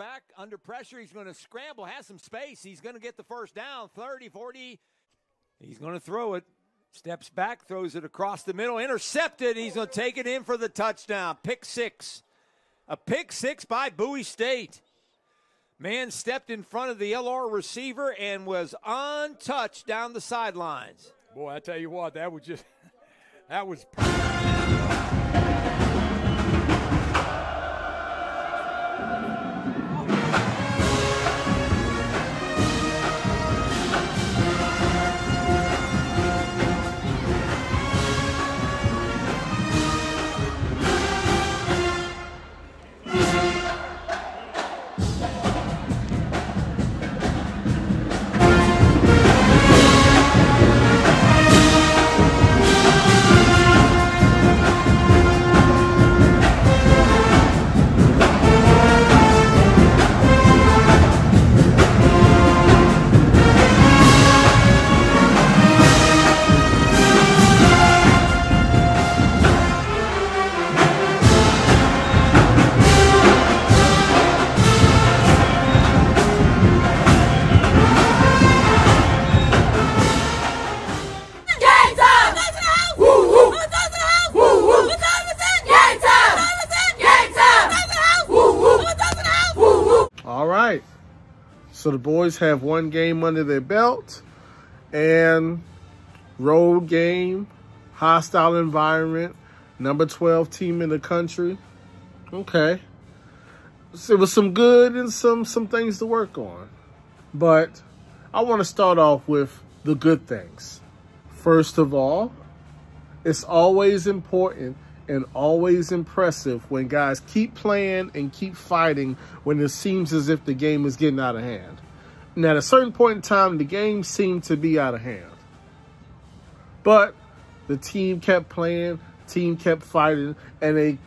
back under pressure. He's going to scramble, has some space. He's going to get the first down, 30, 40. He's going to throw it. Steps back, throws it across the middle, intercepted. He's going to take it in for the touchdown. Pick six. A pick six by Bowie State. Man stepped in front of the LR receiver and was untouched down the sidelines. Boy, I tell you what, that was just, that was So the boys have one game under their belt, and road game, hostile environment, number 12 team in the country. Okay. So it was some good and some things to work on. But I want to start off with the good things. First of all, it's always important and always impressive when guys keep playing and keep fighting when it seems as if the game is getting out of hand. And at a certain point in time, the game seemed to be out of hand. But the team kept playing, team kept fighting, and they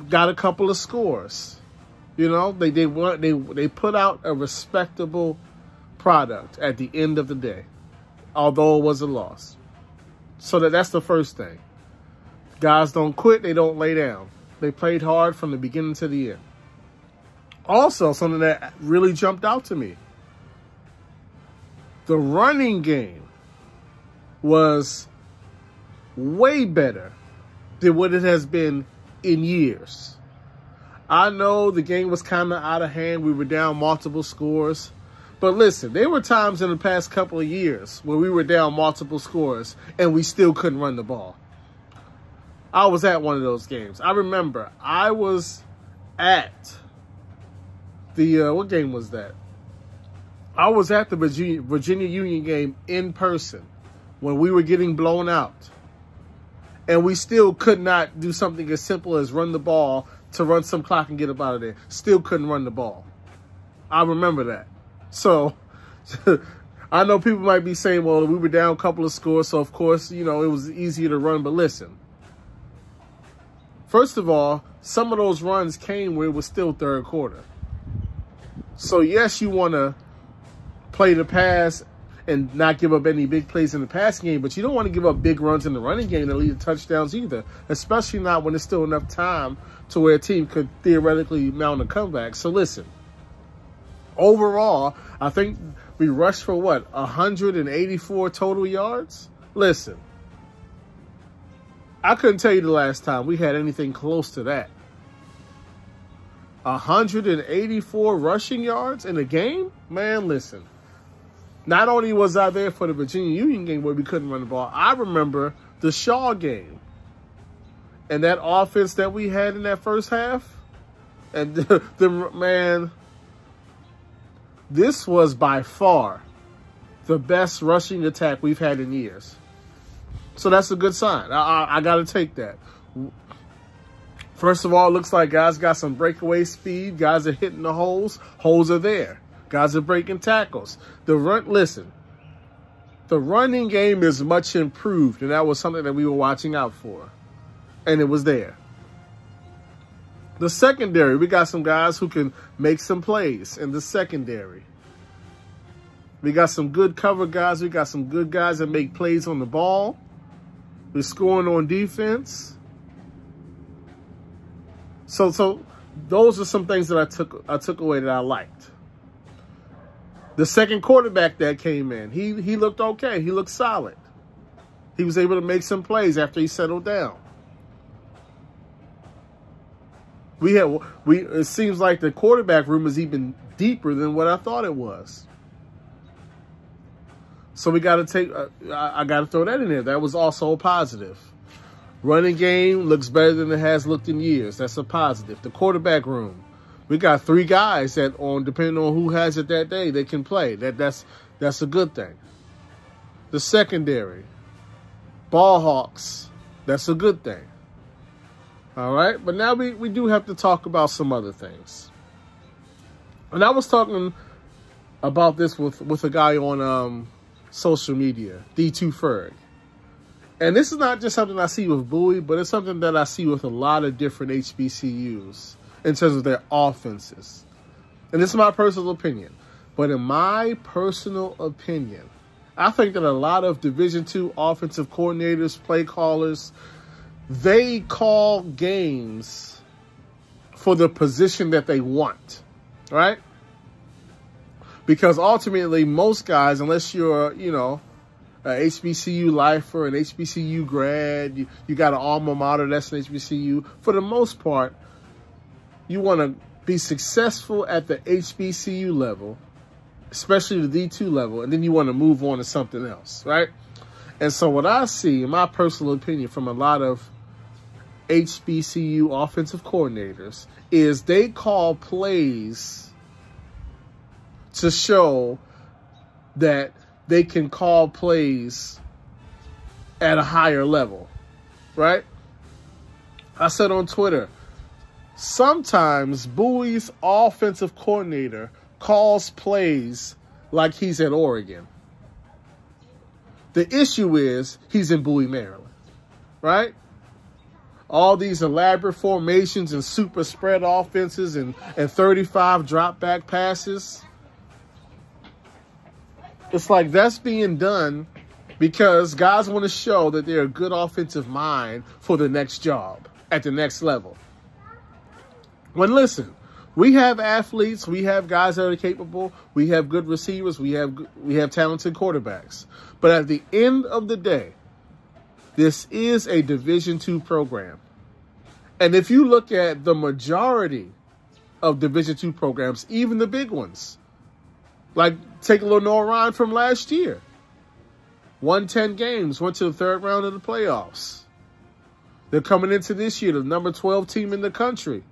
got a couple of scores. You know, they put out a respectable product at the end of the day, although it was a loss. So that's the first thing. Guys don't quit, they don't lay down. They played hard from the beginning to the end. Also, something that really jumped out to me. The running game was way better than what it has been in years. I know the game was kind of out of hand. We were down multiple scores. But listen, there were times in the past couple of years where we were down multiple scores and we still couldn't run the ball. I was at one of those games. I remember I was at the, what game was that? I was at the Virginia Union game in person when we were getting blown out. And we still could not do something as simple as run the ball to run some clock and get up out of there. Still couldn't run the ball. I remember that. So, I know people might be saying, well, we were down a couple of scores, so of course, you know, it was easier to run. But listen. First of all, some of those runs came where it was still third quarter. So, yes, you want to play the pass and not give up any big plays in the passing game, but you don't want to give up big runs in the running game that lead to touchdowns either, especially not when there's still enough time to where a team could theoretically mount a comeback. So, listen, overall, I think we rushed for, what, 184 total yards? Listen. I couldn't tell you the last time we had anything close to that. 184 rushing yards in a game? Man, listen. Not only was I there for the Virginia Union game where we couldn't run the ball, I remember the Shaw game. And that offense that we had in that first half. And man, this was by far the best rushing attack we've had in years. So that's a good sign. I got to take that. First of all, it looks like guys got some breakaway speed. Guys are hitting the holes. Holes are there. Guys are breaking tackles. Listen, the running game is much improved, and that was something that we were watching out for. And it was there. The secondary, we got some guys who can make some plays in the secondary. We got some good cover guys. We got some good guys that make plays on the ball. We're scoring on defense. So those are some things that I took away that I liked. The second quarterback that came in, he looked okay. He looked solid. He was able to make some plays after he settled down. It seems like the quarterback room is even deeper than what I thought it was. So we got to take, I got to throw that in there. That was also a positive. Running game looks better than it has looked in years. That's a positive. The quarterback room, we got 3 guys that, depending on who has it that day, they can play. That's a good thing. The secondary, ball hawks, that's a good thing. All right, but now we do have to talk about some other things. And I was talking about this with a guy on social media, D2 Ferg. And this is not just something I see with Bowie, but it's something that I see with a lot of different HBCUs in terms of their offenses. And this is my personal opinion. But in my personal opinion, I think that a lot of Division II offensive coordinators, play callers, they call games for the position that they want, right? Because ultimately, most guys, unless you're, an HBCU lifer, an HBCU grad, you got an alma mater that's an HBCU, for the most part, you want to be successful at the HBCU level, especially the D2 level, and then you want to move on to something else, right? And so what I see, in my personal opinion, from a lot of HBCU offensive coordinators is they call plays to show that they can call plays at a higher level, right? I said on Twitter, sometimes Bowie's offensive coordinator calls plays like he's at Oregon. The issue is he's in Bowie, Maryland, right? All these elaborate formations and super spread offenses and 35 drop back passes. It's like that's being done because guys want to show that they're a good offensive mind for the next job at the next level. When listen, we have athletes, we have guys that are capable, we have good receivers, we have talented quarterbacks. But at the end of the day, this is a Division II program. And if you look at the majority of Division II programs, even the big ones, like take Lenior Rhyne from last year, won 10 games, went to the 3rd round of the playoffs. They're coming into this year, the number 12 team in the country.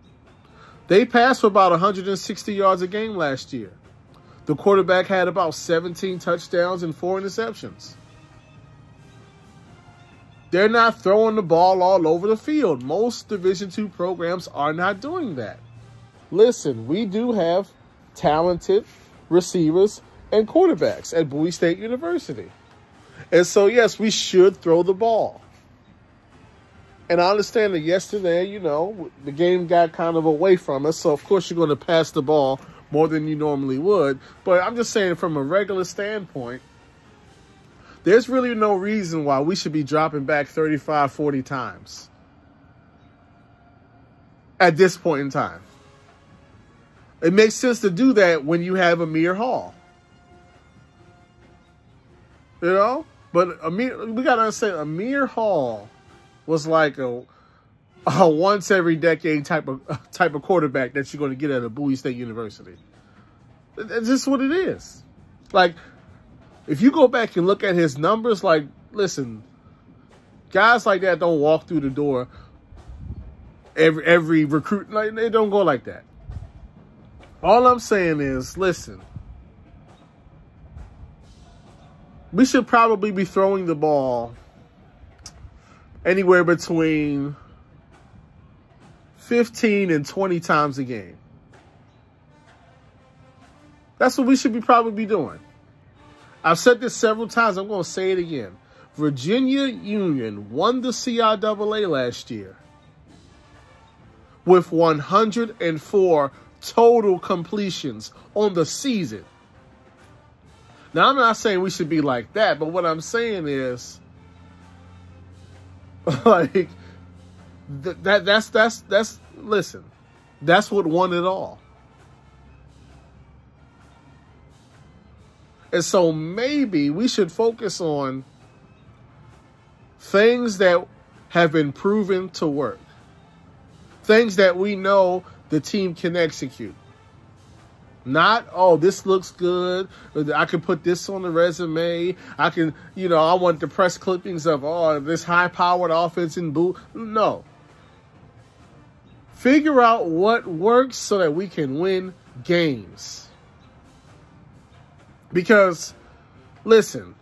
They passed for about 160 yards a game last year. The quarterback had about 17 touchdowns and 4 interceptions. They're not throwing the ball all over the field. Most Division II programs are not doing that. Listen, we do have talented receivers and quarterbacks at Bowie State University. And so, yes, we should throw the ball. And I understand that yesterday, the game got kind of away from us. So, of course, you're going to pass the ball more than you normally would. But I'm just saying from a regular standpoint, there's really no reason why we should be dropping back 35, 40 times at this point in time. It makes sense to do that when you have Amir Hall. But we got to understand, Amir Hall was like a once every decade type of quarterback that you're going to get at a Bowie State University. That's just what it is. Like, if you go back and look at his numbers, like, listen, guys like that don't walk through the door every recruit. Like, they don't go like that. All I'm saying is, listen, we should probably be throwing the ball anywhere between 15 and 20 times a game. That's what we should probably be doing. I've said this several times. I'm going to say it again. Virginia Union won the CIAA last year with 104 total completions on the season. Now, I'm not saying we should be like that, but what I'm saying is, like, that's listen, That's what won it all. And so maybe we should focus on things that have been proven to work. Things that we know the team can execute. Not, oh, this looks good. I can put this on the resume. I can, I want the press clippings of, oh, this high-powered offense in Boo. No. Figure out what works so that we can win games. Because, listen,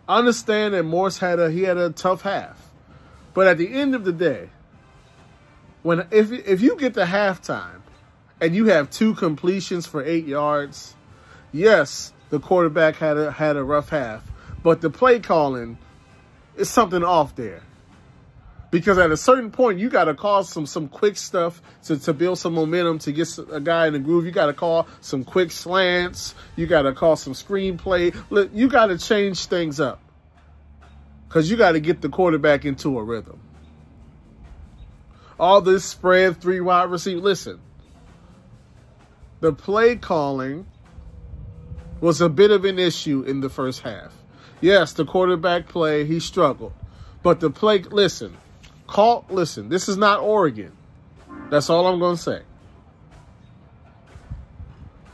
understand that Morse had a tough half. But at the end of the day, if you get to halftime and you have 2 completions for 8 yards, yes, the quarterback had a rough half, but the play calling is something off there. Because at a certain point, you got to call some quick stuff to build some momentum, to get a guy in the groove. You got to call some quick slants. You got to call some screenplay. You got to change things up because you got to get the quarterback into a rhythm. All this spread, 3 wide receiver. Listen, the play calling was a bit of an issue in the first half. Yes, the quarterback play, he struggled. But the play, listen, this is not Oregon. That's all I'm going to say.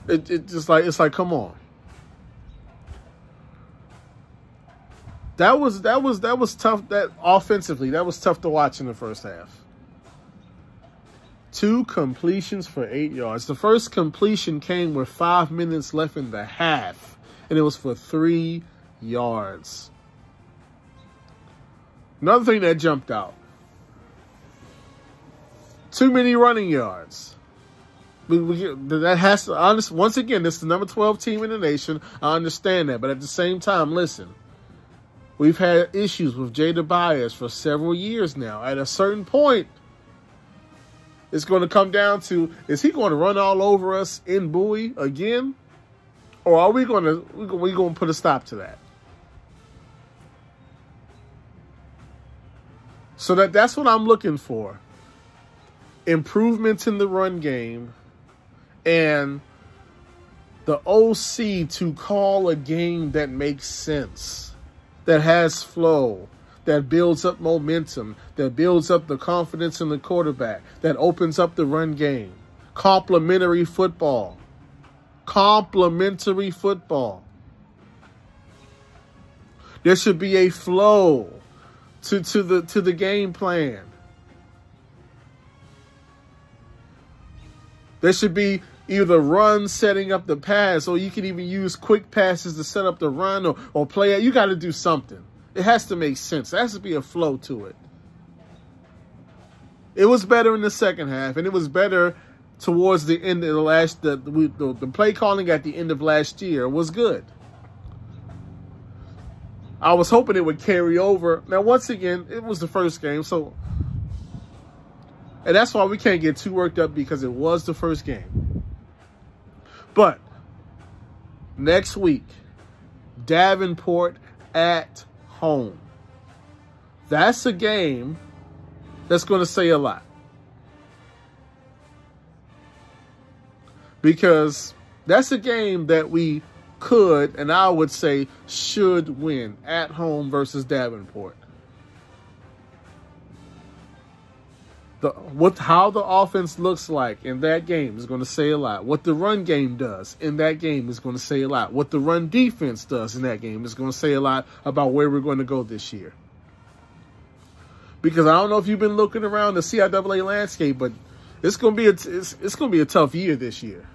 It's like, come on. That was tough. That offensively, that was tough to watch in the first half. 2 completions for 8 yards. The first completion came with 5 minutes left in the half, and it was for 3 yards. Another thing that jumped out. Too many running yards. That has to, once again, this is the number 12 team in the nation. I understand that. But at the same time, listen, we've had issues with Jay Tobias for several years now. At a certain point, it's going to come down to, is he going to run all over us in Bowie again? Or are we going to put a stop to that? So that's what I'm looking for. Improvements in the run game and the OC to call a game that makes sense, that has flow, that builds up momentum, that builds up the confidence in the quarterback, that opens up the run game. Complementary football. Complementary football. There should be a flow to the game plan. There should be either run setting up the pass, or you can even use quick passes to set up the run or play. You got to do something. It has to make sense. There has to be a flow to it. It was better in the second half, and it was better towards the end of the play calling at the end of last year was good. I was hoping it would carry over. Now, once again, it was the first game, and that's why we can't get too worked up, because it was the first game. But next week, Davenport at home. That's a game that's going to say a lot. Because that's a game that we could, and I would say should win at home versus Davenport. How the offense looks like in that game is going to say a lot. What the run game does in that game is going to say a lot. What the run defense does in that game is going to say a lot about where we're going to go this year. Because I don't know if you've been looking around the CIAA landscape, but it's going to be a tough year this year.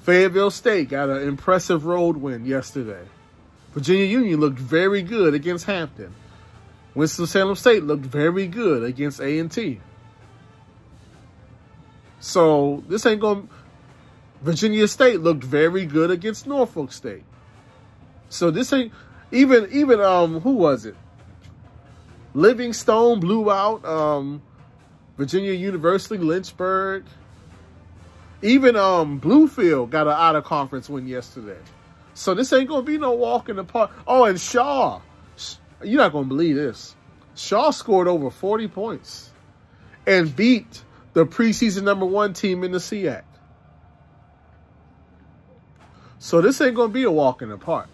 Fayetteville State got an impressive road win yesterday. Virginia Union looked very good against Hampton. Winston-Salem State looked very good against A&T. So this ain't going. Virginia State looked very good against Norfolk State. So this ain't even who was it? Livingstone blew out Virginia University, Lynchburg. Even Bluefield got an out-of-conference win yesterday. So this ain't going to be no walk in the park. Oh, and Shaw. You're not going to believe this. Shaw scored over 40 points. and beat the preseason #1 team in the SEAC. So this ain't going to be a walk in the park.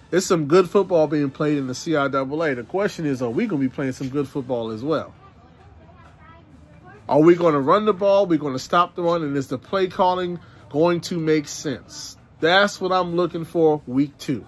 There's some good football being played in the CIAA. The question is, are we going to be playing some good football as well? Are we going to run the ball? Are we going to stop the run? And is the play calling going to make sense? That's what I'm looking for week 2.